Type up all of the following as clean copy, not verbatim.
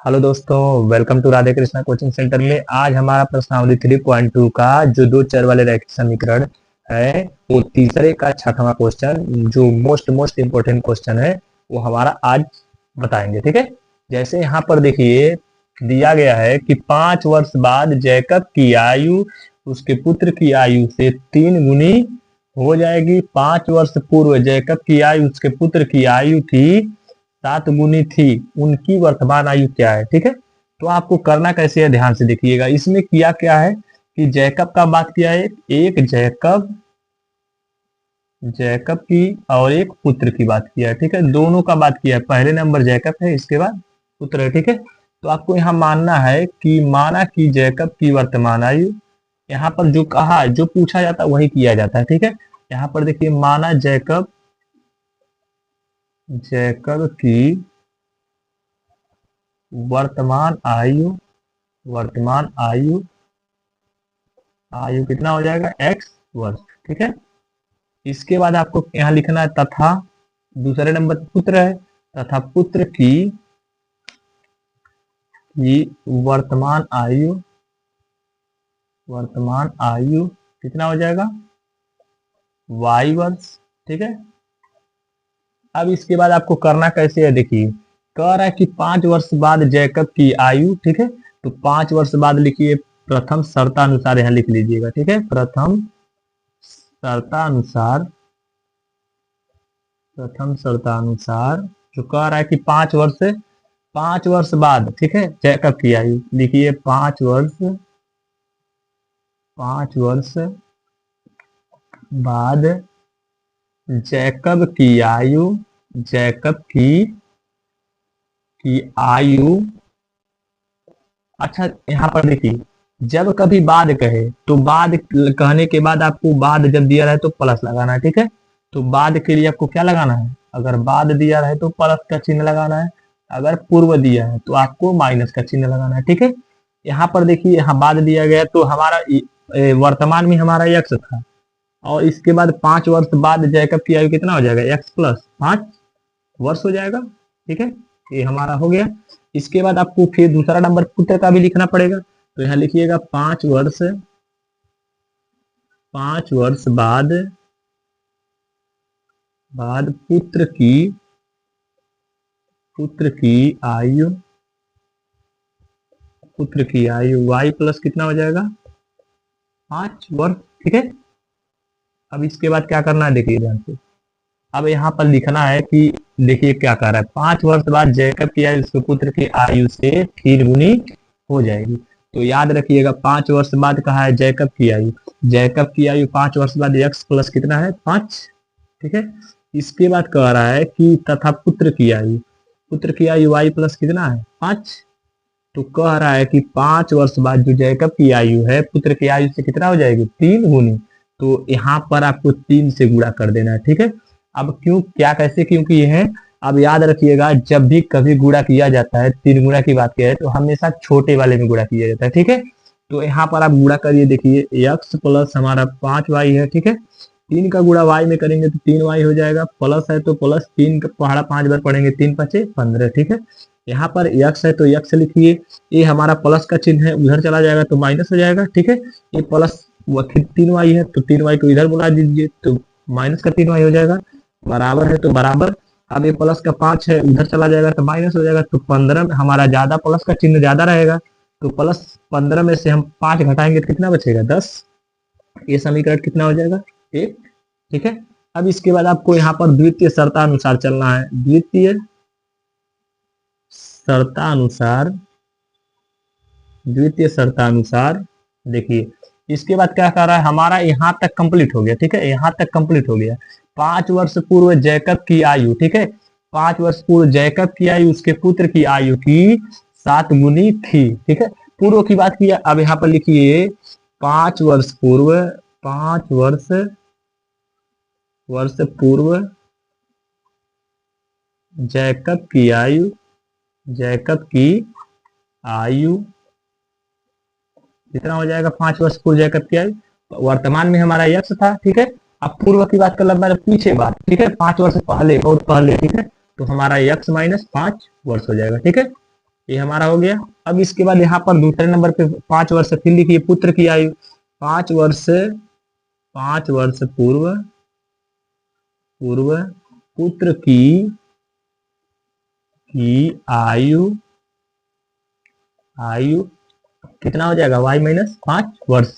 Hello दोस्तों, welcome to Radhe Krishna coaching centre में। आज हमारा प्रश्नावली 3.2 का जो दो चर वाले रैखिक समीकरण है वो तीसरे का छठवां क्वेश्चन जो मोस्ट इम्पोर्टेंट क्वेश्चन है वो हमारा आज बताएंगे। ठीक है, जैसे यहाँ पर देखिए दिया गया है कि 5 वर्ष बाद जैकब की आयु उसके पुत्र की आयु से 3 गुनी हो जाएगी। 5 वर्ष पूर्व जैकब की आयु उसके पुत्र की आयु की 7 गुनी थी, उनकी वर्तमान आयु क्या है। ठीक है, तो आपको करना कैसे है ध्यान से देखिएगा। इसमें किया क्या है कि जैकब का बात किया है, एक जैकब जैकब की और एक पुत्र की बात किया है। ठीक है, दोनों का बात किया है। पहले नंबर जैकब है, इसके बाद पुत्र है। ठीक है, तो आपको यहाँ मानना है कि माना कि जैकब की वर्तमान आयु, यहाँ पर जो कहा जो पूछा जाता है वही किया जाता है। ठीक है, यहाँ पर देखिए माना जैकब की वर्तमान आयु कितना हो जाएगा, x वर्ष। ठीक है, इसके बाद आपको यहाँ लिखना है तथा दूसरे नंबर पुत्र है, तथा पुत्र की वर्तमान आयु कितना हो जाएगा, y वर्ष। ठीक है, अब इसके बाद आपको करना कैसे है देखिए, कह रहा है कि 5 वर्ष बाद जैकब की आयु। ठीक है, तो 5 वर्ष बाद लिखिए, प्रथम शर्तानुसार यहाँ लिख लीजिएगा। ठीक है, प्रथम शर्तानुसार जो कह रहा है कि 5 वर्ष बाद। ठीक है, जैकब की आयु लिखिए 5 वर्ष बाद जैकब की आयु। अच्छा, यहाँ पर देखिए जब कभी बाद कहे तो बाद कहने के बाद आपको बाद जब दिया रहे तो प्लस लगाना है। ठीक है, तो बाद के लिए आपको क्या लगाना है, अगर बाद दिया रहे तो प्लस का चिन्ह लगाना है, अगर पूर्व दिया है तो आपको माइनस का चिन्ह लगाना है। ठीक है, यहाँ पर देखिए यहाँ बाद दिया गया तो हमारा वर्तमान में हमारा यक्स था, और इसके बाद 5 वर्ष बाद जैकब की आयु कितना हो जाएगा, x प्लस 5 वर्ष हो जाएगा। ठीक है, ये हमारा हो गया। इसके बाद आपको फिर दूसरा नंबर पुत्र का भी लिखना पड़ेगा, तो यहाँ लिखिएगा 5 वर्ष बाद पुत्र की आयु y प्लस कितना हो जाएगा, 5 वर्ष। ठीक है, अब इसके बाद क्या करना है देखिए ध्यान से। अब यहाँ पर लिखना है कि देखिए क्या कर रहा है, 5 वर्ष बाद जैकब की आयु उसके पुत्र की आयु से 3 गुनी हो जाएगी। तो याद रखिएगा 5 वर्ष बाद कहा है जैकब की आयु 5 वर्ष बाद x प्लस कितना है, 5। ठीक है, इसके बाद कह रहा है कि तथा पुत्र की आयु y प्लस कितना है, 5। तो कह रहा है कि 5 वर्ष बाद जो जैकब की आयु है पुत्र की आयु से कितना हो जाएगी, 3 गुनी। तो यहाँ पर आपको 3 से गुणा कर देना है। ठीक है, अब क्यों क्या कैसे क्योंकि ये है, अब याद रखिएगा जब भी कभी गुणा किया जाता है, 3 गुणा की बात किया है तो हमेशा छोटे वाले में गुणा किया जाता है। ठीक है, तो यहाँ पर आप गुणा करिए, देखिए x प्लस हमारा 5y है। ठीक है, 3 का गुणा y में करेंगे तो 3y हो जाएगा, प्लस है तो प्लस 3 का पहाड़ा 5 बार पढ़ेंगे, 3 5 15। ठीक है, यहाँ पर x है तो x लिखिए, ये हमारा प्लस का चिन्ह है, उधर चला जाएगा तो माइनस हो जाएगा। ठीक है, ये प्लस 3y है तो 3y को इधर बुला दीजिए तो माइनस का 3y हो जाएगा, बराबर है तो बराबर। अब ये प्लस का 5 है उधर चला जाएगा तो माइनस हो जाएगा, तो 15 में हमारा ज्यादा प्लस का चिन्ह ज्यादा रहेगा, तो प्लस 15 में से हम 5 घटाएंगे तो कितना बचेगा, 10। ये समीकरण कितना हो जाएगा, 1। ठीक है, अब इसके बाद आपको यहाँ पर द्वितीय शर्तानुसार चलना है। द्वितीय शर्तानुसार देखिए इसके बाद क्या कर रहा है, हमारा यहाँ तक कंप्लीट हो गया। ठीक है, यहाँ तक कंप्लीट हो गया। 5 वर्ष पूर्व जैकब की आयु। ठीक है, 5 वर्ष पूर्व जैकब की आयु उसके पुत्र की आयु की 7 गुनी थी। ठीक है, पूर्व की बात की। अब यहाँ पर लिखिए 5 वर्ष पूर्व जैकब की आयु कितना हो जाएगा, 5 वर्ष पूर्व जैकब की आयु, वर्तमान में हमारा यक्ष था। ठीक है, अब पूर्व की बात कर लो, पीछे बात। ठीक है, 5 वर्ष पहले, बहुत पहले। ठीक है, तो हमारा x माइनस 5 वर्ष हो जाएगा। ठीक है, ये हमारा हो गया। अब इसके बाद यहाँ पर दूसरे नंबर पे 5 वर्ष फिर लिखिए पुत्र की आयु। 5 वर्ष, 5 वर्ष पूर्व, पूर्व पुत्र की आयु, आयु कितना हो जाएगा y-5 वर्ष।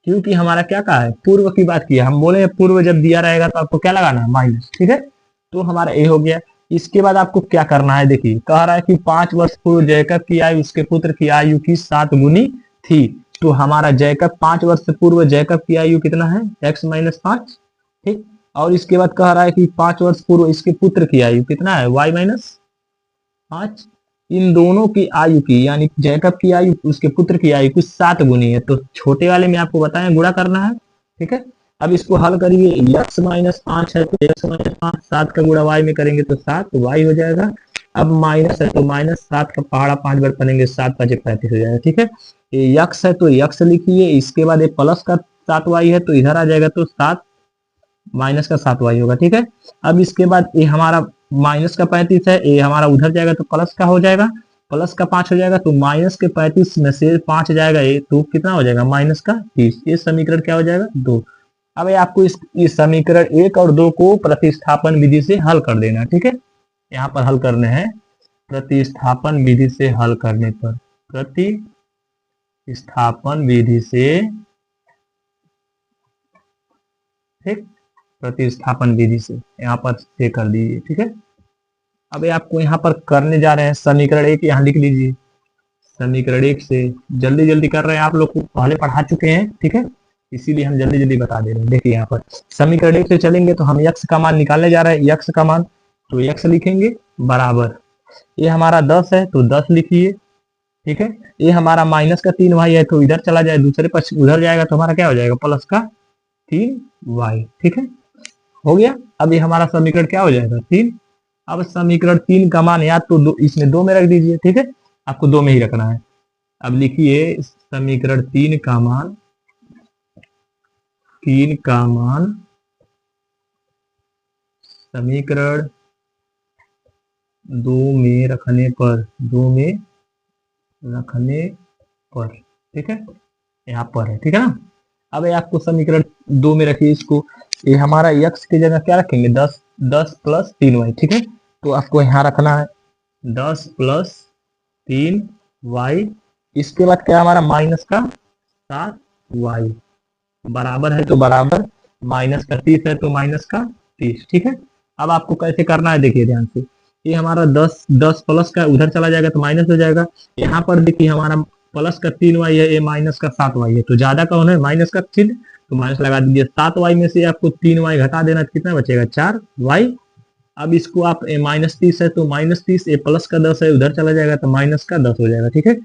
क्योंकि हमारा क्या कहा है, पूर्व की बात की है, हम बोले पूर्व जब दिया रहेगा तो आपको क्या लगाना है, माइनस। ठीक है, तो हमारा ए हो गया। इसके बाद आपको क्या करना है, देखिए कह रहा है कि 5 वर्ष पूर्व जैकब की आयु उसके पुत्र की आयु की 7 गुनी थी। तो हमारा जैकब 5 वर्ष पूर्व जैकब की आयु कितना है, x-5। ठीक, और इसके बाद कह रहा है कि 5 वर्ष पूर्व इसके पुत्र की आयु कितना है, y-5। इन दोनों की आयु की, यानी जैकब की आयु उसके पुत्र की आयु कुछ 7 गुनी है, तो छोटे वाले में आपको बताएं गुणा करना है। ठीक है, अब इसको हल करिए, x-5 है तो x-5 7 का गुणा y में करेंगे तो 7y हो जाएगा। अब माइनस है तो -7 का पहाड़ा 5 बार पढ़ेंगे, 7×5 = 35 हो जाएगा। ठीक है, ये x है तो x लिखिए, इसके बाद ये प्लस का 7y है तो इधर आ जाएगा तो 7 माइनस का 7y होगा। ठीक है, अब इसके बाद ये हमारा माइनस का 35 है, ये हमारा उधर जाएगा तो प्लस का हो जाएगा, प्लस का 5 हो जाएगा, तो माइनस के 35 में से 5 जाएगा ये, तो कितना हो जाएगा, -30। ये समीकरण क्या हो जाएगा, 2। अब ये आपको इस समीकरण 1 और 2 को प्रतिस्थापन विधि से हल कर देना। ठीक है, यहाँ पर हल करने हैं प्रतिस्थापन विधि से हल करने पर, प्रतिस्थापन विधि से, ठीक, प्रतिस्थापन विधि से यहाँ पर से कर दीजिए। ठीक है, अब आपको यहाँ पर करने जा रहे हैं समीकरण 1, यहाँ लिख लीजिए। समीकरण 1 से जल्दी जल्दी कर रहे हैं, आप लोग को पहले पढ़ा चुके हैं। ठीक है, इसीलिए हम जल्दी जल्दी बता दे रहे हैं। देखिए यहाँ पर समीकरण 1 से चलेंगे तो हम x का मान निकालने जा रहे हैं। x का मान, तो x लिखेंगे बराबर, ये हमारा 10 है तो 10 लिखिए। ठीक है, ये हमारा -3y है तो इधर चला जाए, दूसरे पक्ष उधर जाएगा तो हमारा क्या हो जाएगा, +3y। ठीक है, हो गया। अब ये हमारा समीकरण क्या हो जाएगा, 3। अब समीकरण 3 का मान या तो इसमें 2 में रख दीजिए। ठीक है, आपको 2 में ही रखना है। अब लिखिए समीकरण 3 का मान, 3 का मान समीकरण 2 में रखने पर, 2 में रखने पर, ठीक है, यहाँ पर है। ठीक है ना, अब ये आपको समीकरण 2 में रखिए इसको, ये हमारा x की जगह क्या रखेंगे, 10 + 3y। ठीक है, तो आपको यहाँ रखना है 10 + 3y। इसके बाद क्या हमारा माइनस का 7y, बराबर है तो बराबर, माइनस का 30 है तो माइनस का 30। ठीक है, अब आपको कैसे करना है, देखिए ध्यान से, ये हमारा 10 प्लस का उधर चला जाएगा तो माइनस हो जाएगा। यहाँ पर देखिए हमारा प्लस का 3y है, ये माइनस का 7y है, तो ज्यादा कौन है, माइनस का चिन्ह, तो माइनस लगा दीजिए। 7y में से आपको 3y घटा देना, कितना बचेगा, 4y। अब इसको आप -30 है तो -30, ये प्लस का 10 है उधर चला जाएगा तो माइनस का 10 हो जाएगा। ठीक है,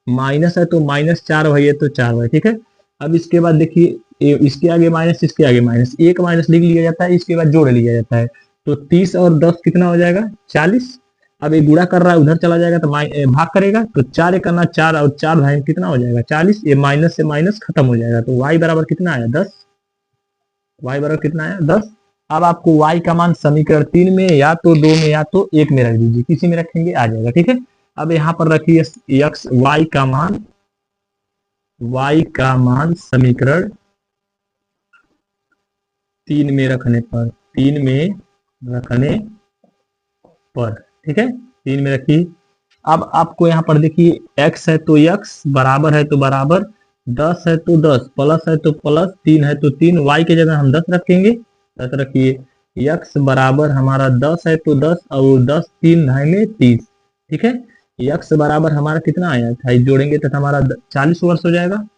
माइनस है तो -4y है तो 4y। ठीक है, अब इसके बाद देखिए इसके आगे माइनस, इसके आगे माइनस, एक माइनस लिख लिया जाता है, इसके बाद जोड़ लिया जाता है, तो 30 और 10 कितना हो जाएगा, 40। अब ये गुणा कर रहा है उधर चला जाएगा तो भाग करेगा, तो 4 एक करना 4 और 4 भाई कितना हो जाएगा, 40। ये माइनस से माइनस खत्म हो जाएगा, तो y बराबर कितना आया, 10। y बराबर कितना आया, 10। अब आपको y का मान समीकरण 3 में या तो 2 में या तो 1 में रख दीजिए, किसी में रखेंगे आ जाएगा। ठीक है, अब यहाँ पर रखिए y का मान, y का मान समीकरण 3 में रखने पर, 3 में रखने पर, ठीक है, 3 में रखिए। अब आपको यहाँ पर देखिए x है तो x, बराबर है तो बराबर, 10 है तो 10, प्लस है तो प्लस, 3 है तो 3, y की जगह हम 10 रखेंगे, 10 रखिए। x बराबर हमारा 10 है तो 10 और 10 3 ढाई में 30। ठीक है, x बराबर हमारा कितना आया था, जोड़ेंगे तो हमारा 40 वर्ष हो जाएगा।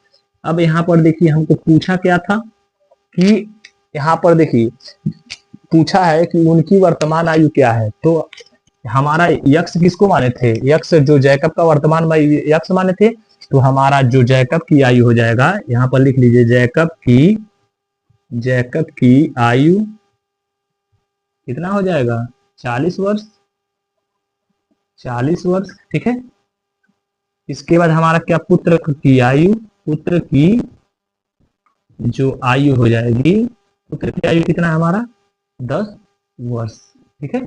अब यहाँ पर देखिए हमको पूछा क्या था कि, यहाँ पर देखिए पूछा है कि उनकी वर्तमान आयु क्या है, तो हमारा यक्स किसको माने थे, यक्स जो जैकब का वर्तमान में यक्स माने थे, तो हमारा जो जैकब की आयु हो जाएगा, यहाँ पर लिख लीजिए जैकब की आयु कितना हो जाएगा, 40 वर्ष, 40 वर्ष। ठीक है, इसके बाद हमारा क्या, पुत्र की आयु, पुत्र की जो आयु हो जाएगी, पुत्र की आयु कितना है हमारा, 10 वर्ष। ठीक है,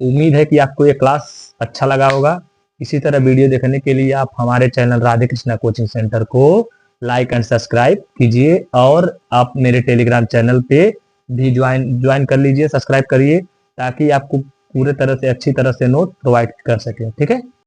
उम्मीद है कि आपको ये क्लास अच्छा लगा होगा। इसी तरह वीडियो देखने के लिए आप हमारे channel Radhe Krishna coaching centre को लाइक एंड सब्सक्राइब कीजिए, और आप मेरे टेलीग्राम चैनल पे भी ज्वाइन कर लीजिए, सब्सक्राइब करिए, ताकि आपको पूरे तरह से अच्छी तरह से नोट प्रोवाइड कर सके। ठीक है।